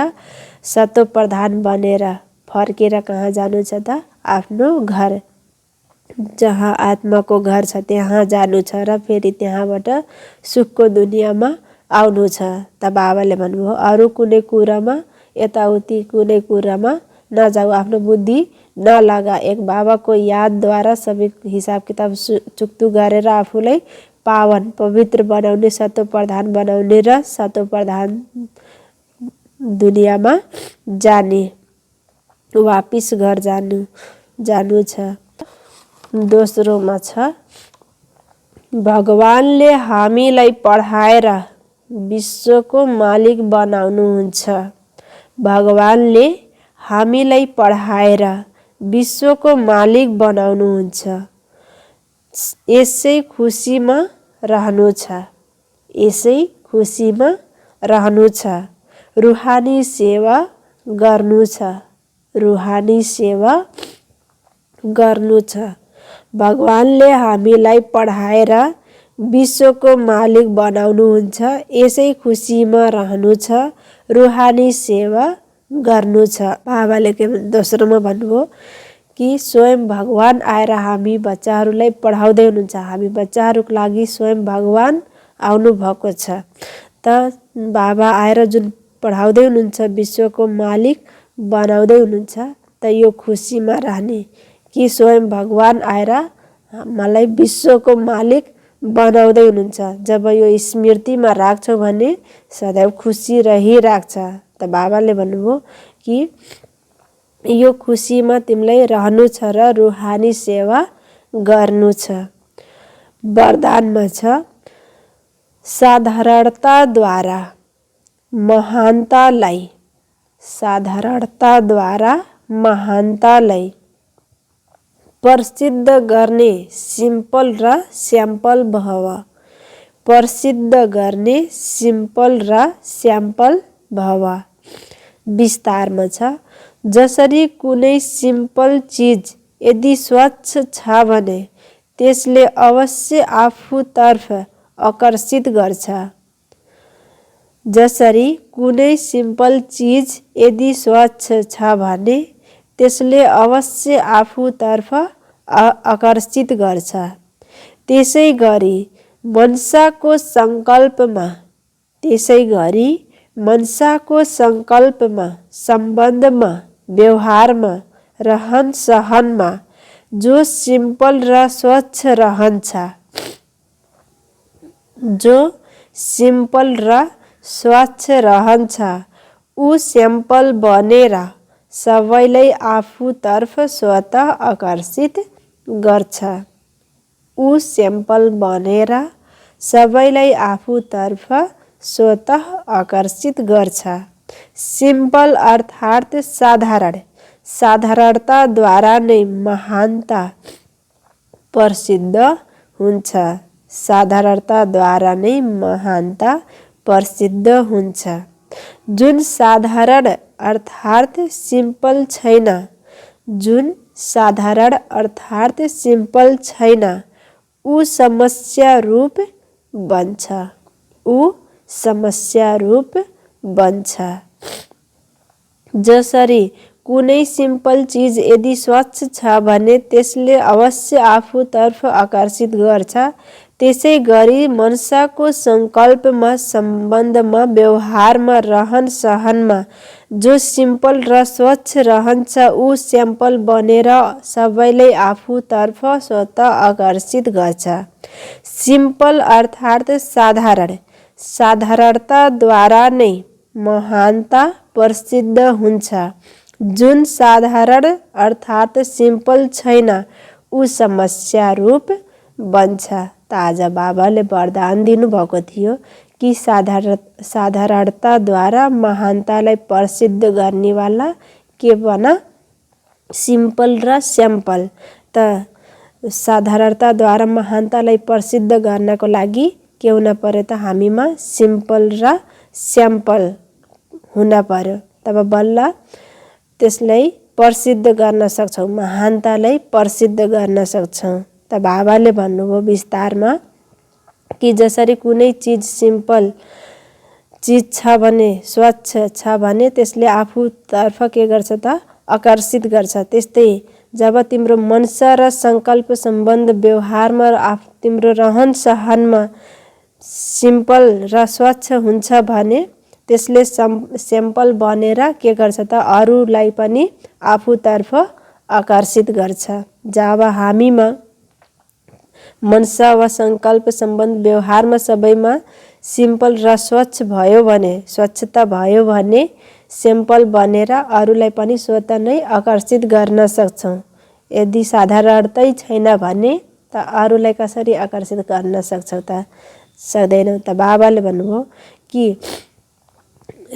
सतो प्रधान बनेर फर्केर कहाँ जानु छ त आफ्नो घर, जहाँ आत्माको घर छ त्यहाँ जानु छ र फेरि त्यहाँबाट सुखको दुनियाँमा आउनु छ। त बाबाले भन्नुभयो अरू कुनै कुरामा यताउति कुनै कुरामा नजाऊ, आफ्नो बुद्धि नलगा। एक बाबाको यादद्वारा सबै हिसाब किताब चुक्तु गरेर आफूलाई पावन पवित्र बनाउने, सतो प्रधान बनाउने र सतो प्रधान दुनियाँमा जाने, वापिस घर जानु छ। दोस्रोमा छ, भगवानले हामीलाई पढाएर विश्वको मालिक बनाउनुहुन्छ। भगवानले हामीलाई पढाएर विश्वको मालिक बनाउनुहुन्छ। यसै खुसीमा रहनु छ। यसै खुसीमा रहनु छ। रुहानी सेवा गर्नु छ। रुहानी सेवा गर्नु छ। भगवानले हामीलाई पढाएर विश्वको मालिक बनाउनुहुन्छ। यसै खुसीमा रहनु छ। रुहानी सेवा गर्नु छ। बाबाले दोस्रोमा भन्नुभयो कि स्वयं भगवान आएर हामी बच्चाहरूलाई पढाउँदै हुनुहुन्छ। हामी बच्चाहरूको लागि स्वयं भगवान आउनु भएको छ। त बाबा आएर जुन पढाउँदै हुनुहुन्छ विश्वको मालिक बनाउँदै हुनुहुन्छ। त यो खुसीमा रहने कि स्वयं भगवान आएर मलाई विश्वको मालिक बनाउँदै हुनुहुन्छ। जब यो स्मृतिमा राख्छौ भने सदैव खुसी रहिराख्छ। त बाबाले भन्नुभयो कि यो खुसीमा तिमीलाई रहनु छ र रुहानी सेवा गर्नु छ। वरदानमा छ, साधारणताद्वारा महानतालाई, साधारणताद्वारा महानतालाई प्रसिद्ध गर्ने सिम्पल र स्याम्पल भव। प्रसिद्ध गर्ने सिम्पल र स्याम्पल भव। विस्तारमा छ, जसरी कुनै सिम्पल चिज यदि स्वच्छ छ भने त्यसले अवश्य आफूतर्फ आकर्षित गर्छ। जसरी कुनै सिम्पल चिज यदि स्वच्छ छ भने त्यसले अवश्य आफूतर्फ आकर्षित गर्छ। त्यसै गरी मनसाको सङ्कल्पमा, त्यसै गरी मनसाको सङ्कल्पमा, सम्बन्धमा, व्यवहारमा, रहन सहनमा जो सिम्पल र स्वच्छ रहन्छ, जो सिम्पल र स्वच्छ रहन्छ ऊ स्याम्पल बनेर सबैलाई आफूतर्फ स्वत आकर्षित गर्छ। ऊ स्याम्पल बनेर सबैलाई आफूतर्फ स्वत आकर्षित गर्छ। सिम्पल अर्थात् साधारण, साधारणताद्वारा नै महानता प्रसिद्ध हुन्छ। साधारणताद्वारा नै महानता प्रसिद्ध हुन्छ। जुन साधारण अर्थात् सिम्पल छैन, जुन साधारण अर्थात् सिम्पल छैन ऊ समस्या रूप बन्छ। ऊ समस्या रूप बन्छ। जसरी कुनै सिम्पल चिज यदि स्वच्छ छ भने त्यसले अवश्य आफूतर्फ आकर्षित गर्छ, त्यसै गरी मनुष्यको सङ्कल्पमा, सम्बन्धमा, व्यवहारमा, रहन सहनमा जो सिम्पल र स्वच्छ रहन्छ ऊ स्याम्पल बनेर सबैलाई आफूतर्फ स्वत आकर्षित गर्छ। सिम्पल अर्थात् साधारण, साधारणताद्वारा नै महानता प्रसिद्ध हुन्छ। जुन साधारण अर्थात् सिम्पल छैन ऊ समस्या रूप बन्छ। त आज बाबाले वरदान दिनुभएको थियो कि साधारणताद्वारा महानतालाई प्रसिद्ध गर्नेवाला के बना? सिम्पल र स्याम्पल। त साधारणताद्वारा महानतालाई प्रसिद्ध गर्नको लागि के हुन पर्यो त हामीमा सिम्पल र स्याम्पल हुन पर्यो। तब बल्ल त्यसलाई प्रसिद्ध गर्न सक्छौँ, महानतालाई प्रसिद्ध गर्न सक्छौँ। त बाबाले भन्नुभयो विस्तारमा कि जसरी कुनै चिज सिम्पल चिज छ भने, स्वच्छ छ भने त्यसले आफूतर्फ के गर्छ त? आकर्षित गर्छ। त्यस्तै जब तिम्रो मनसा र सङ्कल्प, सम्बन्ध, व्यवहारमा, तिम्रो रहन सहनमा सिम्पल र स्वच्छ हुन्छ भने त्यसले स्याम्पल बनेर के गर्छ त? अरूलाई पनि आफूतर्फ आकर्षित गर्छ। जब हामीमा मनसा वा सङ्कल्प, सम्बन्ध, व्यवहारमा सबैमा सिम्पल र स्वच्छ भयो भने, स्वच्छता भयो भने सिम्पल बनेर अरूलाई पनि स्वत नै आकर्षित गर्न सक्छौँ। यदि साधारणतै छैन भने त अरूलाई कसरी आकर्षित गर्न सक्छौँ त? सक्दैनौँ। त बाबाले भन्नुभयो कि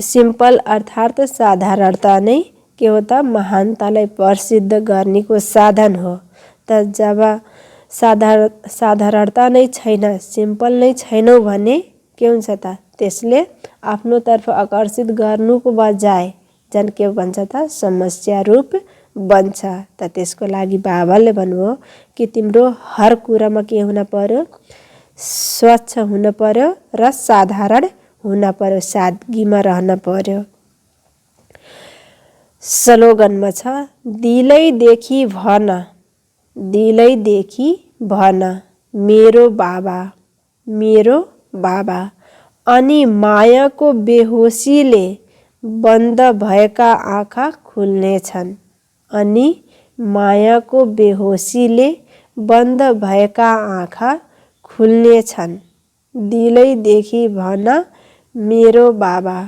सिम्पल अर्थात् साधारणता नै के हो त? महानतालाई प्रसिद्ध गर्नेको साधन हो। त जब साधारणता नै छैन, सिम्पल नै छैनौ भने के हुन्छ त? त्यसले आफ्नोतर्फ आकर्षित गर्नुको बजाय झन् के भन्छ त? समस्या रूप बन्छ। त त्यसको लागि बाबाले भन्नुभयो कि तिम्रो हर कुरामा के हुन पर्यो? स्वच्छ हुन पर्यो र साधारण हुन पर्यो, सादगीमा रहन पर्यो। स्लोगनमा छ दिलैदेखि भन, दिलैदेखि भन मेरो बाबा, मेरो बाबा। अनि मायाको बेहोसीले बन्द भएका आँखा खुल्नेछन्। अनि मायाको बेहोसीले बन्द भएका आँखा खुल्नेछन्। दिलैदेखि भन मेरो बाबा।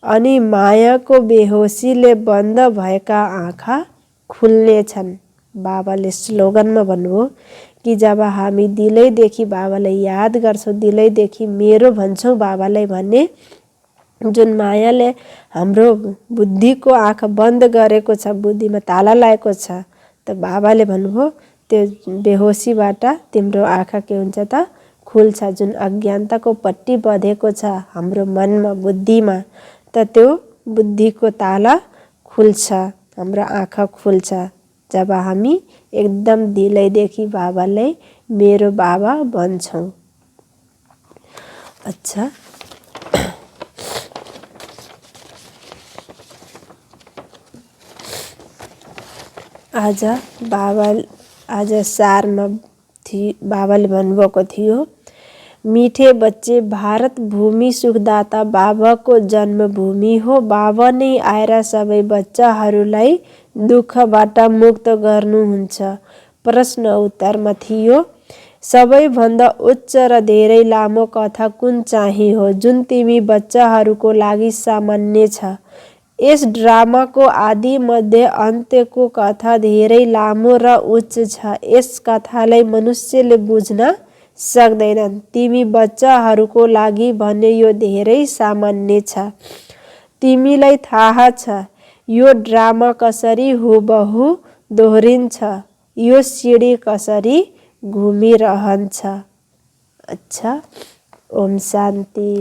अनि मायाको बेहोसीले बन्द भएका आँखा खुल्नेछन्। बाबाले स्लोगनमा भन्नुभयो कि जब हामी दिलैदेखि बाबालाई याद गर्छौँ, दिलैदेखि मेरो भन्छौँ बाबालाई भने जुन मायाले हाम्रो बुद्धिको आँखा बन्द गरेको छ, बुद्धिमा ताला लागेको छ, त बाबाले भन्नुभयो त्यो बेहोसीबाट तिम्रो आँखा के हुन्छ त? खुल्छ। जुन अज्ञानताको पट्टी बँधेको छ हाम्रो मनमा, बुद्धिमा, त त्यो बुद्धिको ताला खुल्छ, हाम्रो आँखा खुल्छ जब हामी एकदम दिलैदेखि बाबालाई मेरो बाबा भन्छौँ। अच्छा, आज सारमा बाबाले भन्नुभएको थियो मीठे बच्चे भारत भूमि सुखदाता बाबाको जन्मभूमि हो। बाबा नै आएर सबै बच्चाहरूलाई दुःखबाट मुक्त गर्नुहुन्छ। प्रश्न उत्तरमा थियो सबैभन्दा उच्च र धेरै लामो कथा कुन चाहिँ हो जुन तिमी बच्चाहरूको लागि सामान्य छ? यस ड्रामाको आदि मध्य अन्त्यको कथा धेरै लामो र उच्च छ। यस कथालाई मनुष्यले बुझ्न सक्दैनन्। तिमी बच्चाहरूको लागि भने यो धेरै सामान्य छ। तिमीलाई थाहा छ यो ड्रामा कसरी हुबहु दोहोरिन्छ, यो सिडी कसरी घुमिरहन्छ। अच्छा, ओम शान्ति।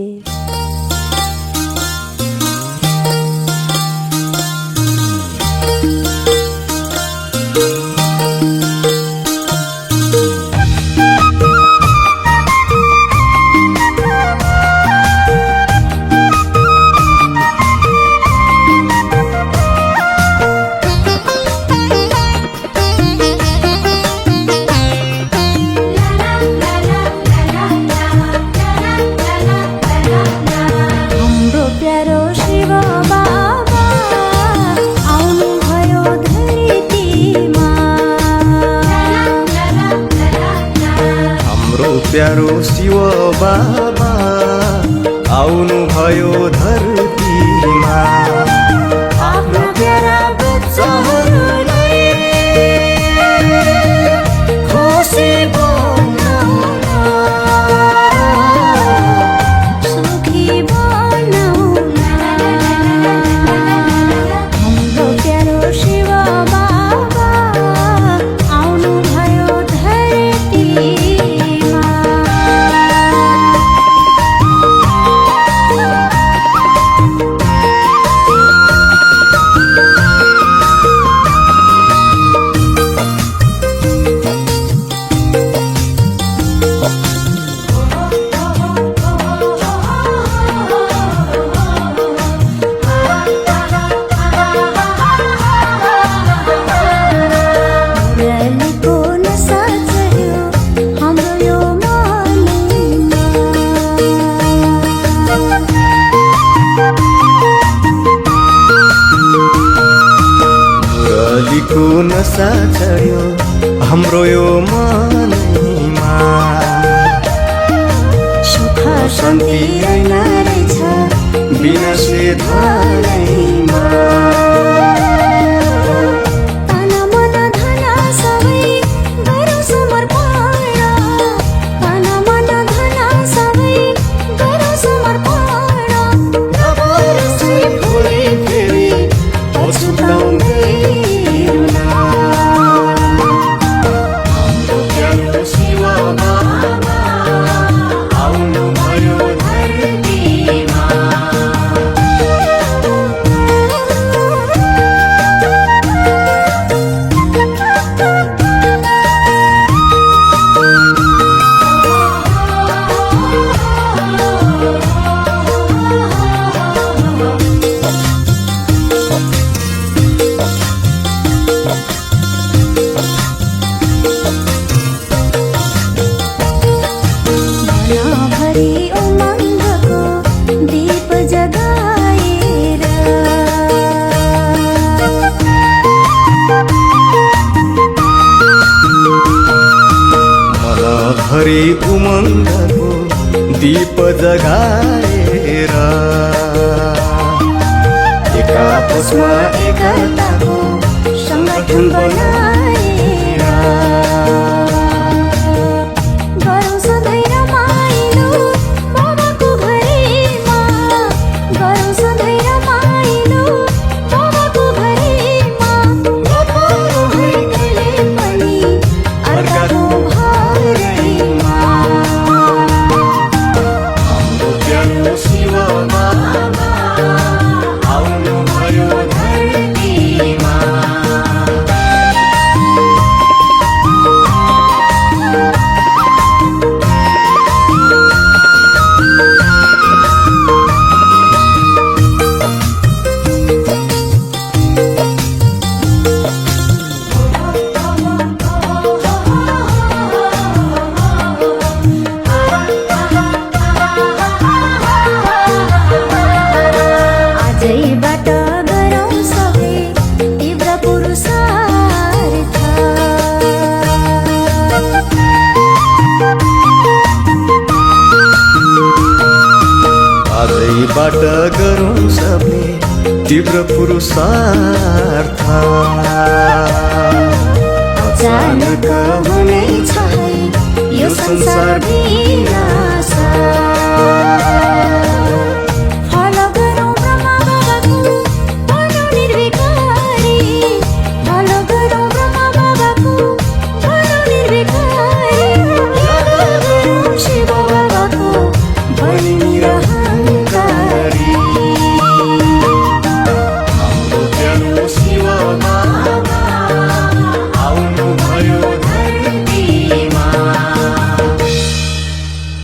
प्यारो शिव बाबा आउनु भयो धरतीमा। आफ्ना प्यारा बच्चाहरूलाई खुसी बनाउन, सुखी बनाउन। हाम्रो प्यारो शिव बाबा आउनु भयो धरतीमा। मुरलीको नसा चढ्यो हाम्रो यो मनमा। सुख शान्ति ऐन रहेछ बिना से धनैमा। तन मन धन सबै गरौँ समर्पण। तन मन धन सबै गरौँ समर्पण। नबरसै भोलि फेरि पछुताउँदैनौँ। हाम्रो प्यारो शिव बाबा आउनु भयो धरतीमा। भरि उमङ्गको दीप जगाएर मनभरि उमङ्गको दीप जगाएर एक आपसमा एकताको सङ्गठन बनाएर गरौँ सधैँ रमाइलो बाबाको घरमा। गरौँ सधैँ रमाइलो बाबाको घरमा। नपरौँ है कहिले पनि अर्काको भरैमा। हाम्रो प्यारो शिव बाबा आउनु भयो धरतीमा। तीव्र पुरुषार्थ अचानक हुनेछ है यो संसार